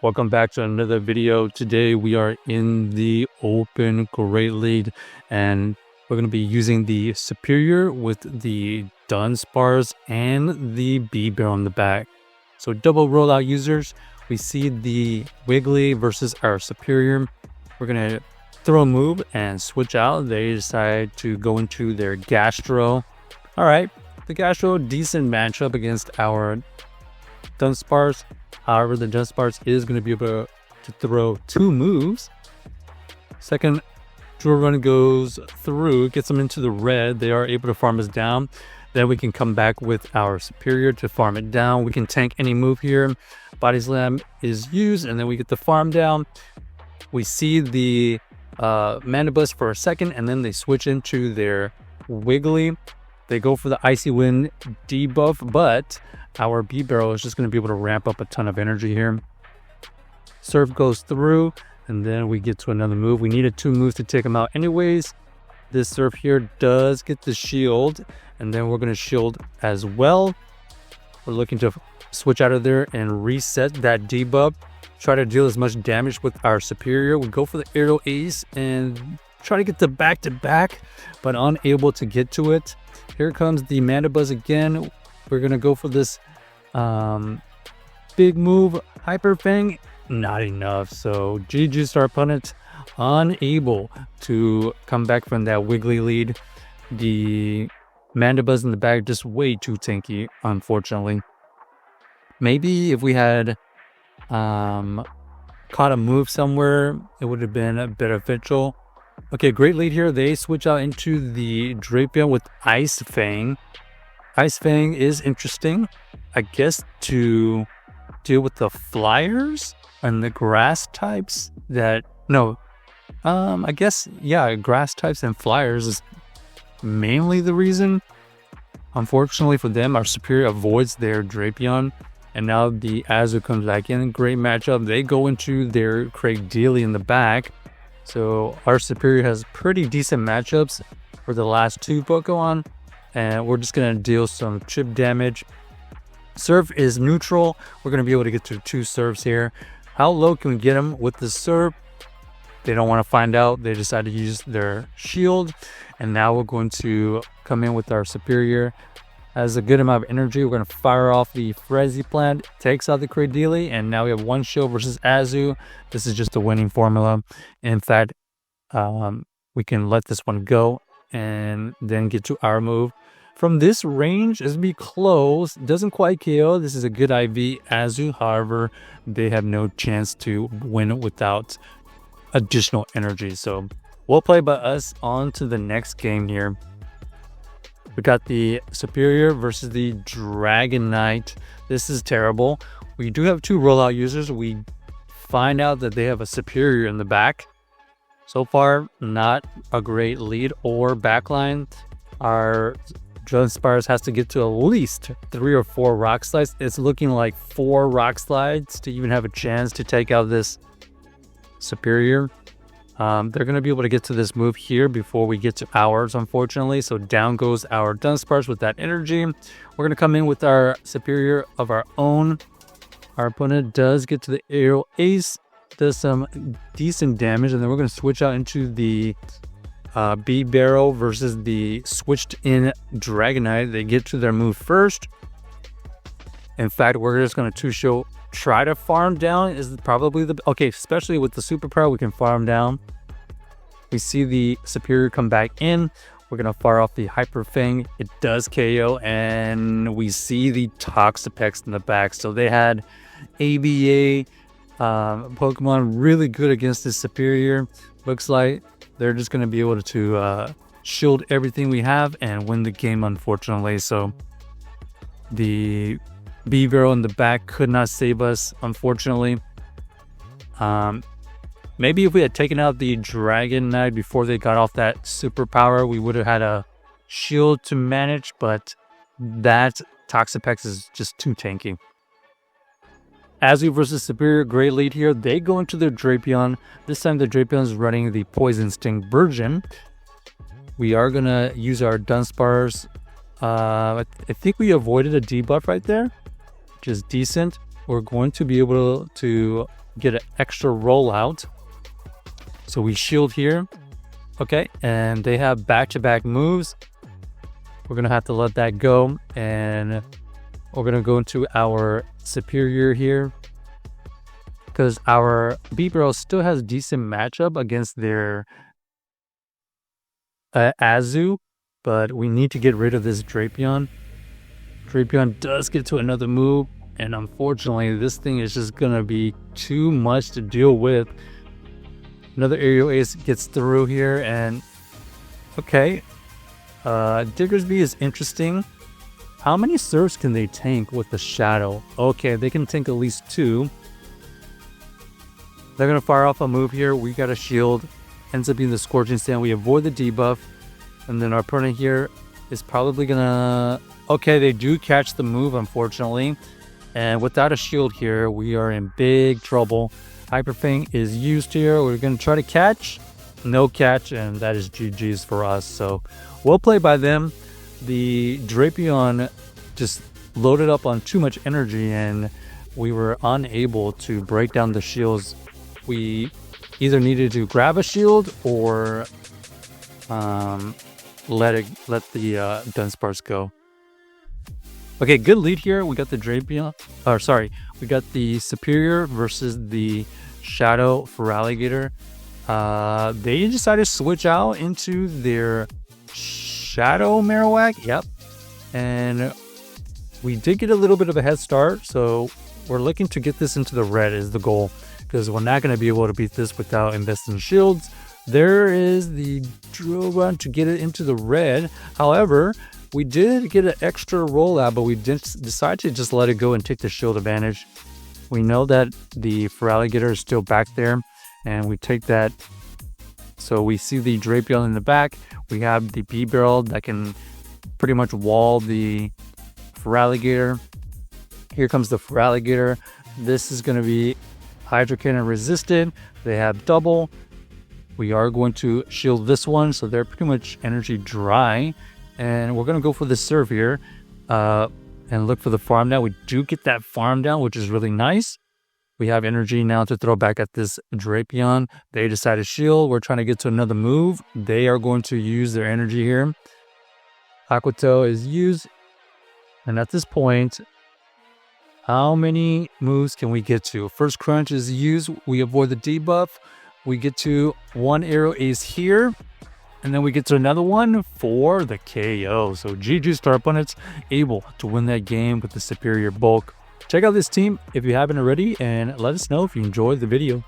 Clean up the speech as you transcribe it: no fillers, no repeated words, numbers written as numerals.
Welcome back to another video. Today we are in the open Great Lead and we're going to be using the Serperior with the Dunsparce and the Bibarel in the back. So double rollout users, we see the Wiggly versus our Serperior. We're going to throw a move and switch out. They decide to go into their Gastro. Alright, the Gastro, decent matchup against our Dunsparce. However, the Dunsparce is going to be able to throw two moves. Second drill run goes through, gets them into the red. They are able to farm us down. Then we can come back with our Serperior to farm it down. We can tank any move here. Body Slam is used, and then we get the farm down. We see the Mandibus for a second, and then they switch into their Wiggly. They go for the Icy Wind debuff, but our Bibarel is just going to be able to ramp up a ton of energy here. Surf goes through, and then we get to another move. We needed two moves to take him out anyways. This Surf here does get the shield, and then we're going to shield as well. We're looking to switch out of there and reset that debuff. Try to deal as much damage with our Serperior. We go for the Aerial Ace and try to get the back-to-back, but unable to get to it. Here comes the Mandibuzz again. We're going to go for this big move. Hyper Fang, not enough. So GG's our opponent, unable to come back from that Wiggly lead. The Mandibuzz in the back, just way too tanky, unfortunately. Maybe if we had caught a move somewhere, it would have been beneficial. Okay, great lead here. They switch out into the Drapion with Ice Fang. Ice Fang is interesting, I guess, to deal with the flyers and the grass types that... No, I guess, yeah, grass types and flyers is mainly the reason. Unfortunately for them, our Serperior avoids their Drapion, and now the Azu comes back in. Great matchup. They go into their Craigdeely in the back. So our Serperior has pretty decent matchups for the last two Pokemon, and we're just going to deal some chip damage. Surf is neutral. We're going to be able to get to two Surfs here. How low can we get them with the Surf? They don't want to find out. They decide to use their shield, and now we're going to come in with our Serperior. Has a good amount of energy. We're going to fire off the Frenzy Plant, takes out the Craigdeely, and now we have one shield versus Azu. This is just a winning formula. In fact, we can let this one go and then get to our move. From this range, it's be close. Doesn't quite KO. This is a good IV Azu. However, they have no chance to win without additional energy. So we'll play by us on to the next game here. We got the Serperior versus the Dragonite. This is terrible. We do have two rollout users. We find out that they have a Serperior in the back. So far, not a great lead or backline. Our Dunsparce has to get to at least 3 or 4 rock slides. It's looking like 4 rock slides to even have a chance to take out this Serperior. They're going to be able to get to this move here before we get to ours, unfortunately. So down goes our Dunsparce with that energy. We're going to come in with our Serperior of our own. Our opponent does get to the Aerial Ace, does some decent damage, and then we're going to switch out into the Bibarel versus the switched in Dragonite. They get to their move first. In fact, we're just going to try to farm down is probably the... Okay, especially with the superpower, we can farm down. We see the Serperior come back in. We're going to fire off the Hyper Fang. It does KO, and we see the Toxapex in the back. So they had ABA Pokemon really good against this Serperior. Looks like they're just going to be able to shield everything we have and win the game, unfortunately. So the Bibarel in the back could not save us, unfortunately. Maybe if we had taken out the Dragonite before they got off that superpower, we would have had a shield to manage, but that Toxapex is just too tanky. Azu versus Serperior, great lead here. They go into their Drapion. This time the Drapion is running the Poison Sting version. We are going to use our Dunsparce. I think we avoided a debuff right there, which is decent. We're going to be able to get an extra rollout. So we shield here. Okay, and they have back-to-back moves. We're going to have to let that go. And we're going to go into our Serperior here, because our Bibarel still has a decent matchup against their Azu, but we need to get rid of this Drapion. Drapion does get to another move, and unfortunately this thing is just gonna be too much to deal with. Another aerial ace gets through here, and okay, Diggersby is interesting. How many serves can they tank with the shadow? Okay, they can tank at least 2. They're gonna fire off a move here. We got a shield, ends up being the Scorching Stand. We avoid the debuff, and then our opponent here is probably gonna... Okay, they do catch the move, unfortunately. And without a shield here, we are in big trouble. Hyper Fang is used here. We're gonna try to catch. No catch, and that is GG's for us. So, well played by them. The Drapion just loaded up on too much energy, and we were unable to break down the shields. We either needed to grab a shield or let the Dunsparce go. Okay, good lead here. We got the Drapion, or sorry, we got the Serperior versus the Shadow Feraligatr. They decided to switch out into their Shadow Marowak. Yep, and we did get a little bit of a head start, so we're looking to get this into the red is the goal, because we're not going to be able to beat this without investing in shields. There is the drill run to get it into the red. However, we did get an extra rollout, but we decided to just let it go and take the shield advantage. We know that the Feraligatr is still back there, and we take that. So we see the Drapion in the back. We have the Bibarel that can pretty much wall the Feraligatr. Here comes the Feraligatr. This is going to be Hydro Cannon resistant. They have double. We are going to shield this one, so they're pretty much energy dry. And we're going to go for the serve here and look for the farm down. We do get that farm down, which is really nice. We have energy now to throw back at this Drapion. They decide to shield. We're trying to get to another move. They are going to use their energy here. Aqua Tail is used. And at this point, how many moves can we get to? First Crunch is used. We avoid the debuff. We get to one Aerial Ace here. And then we get to another one for the KO. So GG's to our opponents, able to win that game with the superior bulk. Check out this team if you haven't already, and let us know if you enjoyed the video.